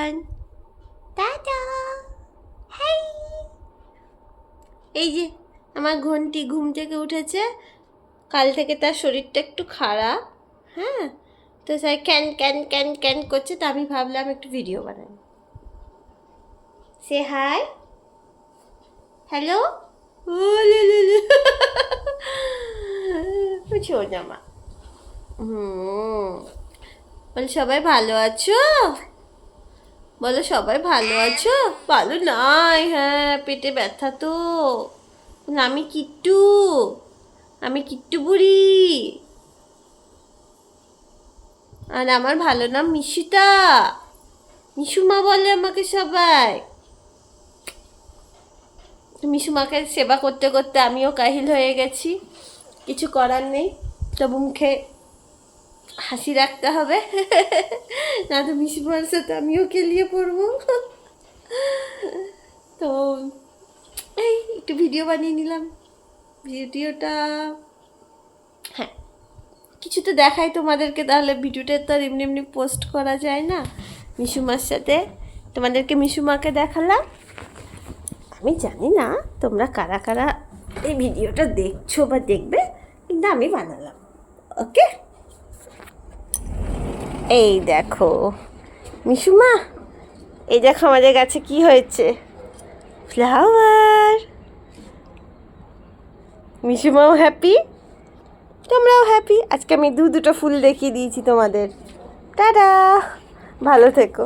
Everyone, tata. High, এই যে আমার ঘন্টি ঘুম থেকে উঠেছে। কাল থেকে তার শরীরটা একটু খারাপ, হ্যাঁ, তো sir can can can can করছে, তো আমি ভাবলাম একটু ভিডিও বানাই। সে হাই, হ্যালো। ছোট মা, বল সবাই ভালো আছো? বলো সবাই ভালো আছো? ভালো নাই, হ্যাঁ পেটে ব্যথা তো। আমি কিট্টু, আমি কিট্টু বুড়ি, আর আমার ভালো নাম মিশুতা। মিশুমা বলে আমাকে সবাই। মিশুমাকে সেবা করতে করতে আমিও কাহিল হয়ে গেছি, কিছু করার নেই, তবু মুখে হাসি রাখতে হবে, না তো মিশুমার সাথে আমিও কেলিয়ে পড়বো। তো এই একটু ভিডিও বানিয়ে নিলাম। ভিডিওটা, হ্যাঁ, কিছু তো দেখাই তোমাদেরকে, তাহলে ভিডিওটা তো আর এমনি এমনি পোস্ট করা যায় না। মিশুমার সাথে তোমাদেরকে মিশুমাকে দেখালাম। আমি জানি না তোমরা কারা কারা এই ভিডিওটা দেখছো বা দেখবে, কিন্তু আমি বানালাম। ওকে, এই দেখো মিশুমা, এই দেখো আমাদের গাছে কি হয়েছে, ফ্লাওয়ার। মিশুমাও হ্যাপি, তোমরাও হ্যাপি। আজকে আমি দুটো ফুল দেখিয়ে দিয়েছি তোমাদের। টাটা, ভালো থেকো।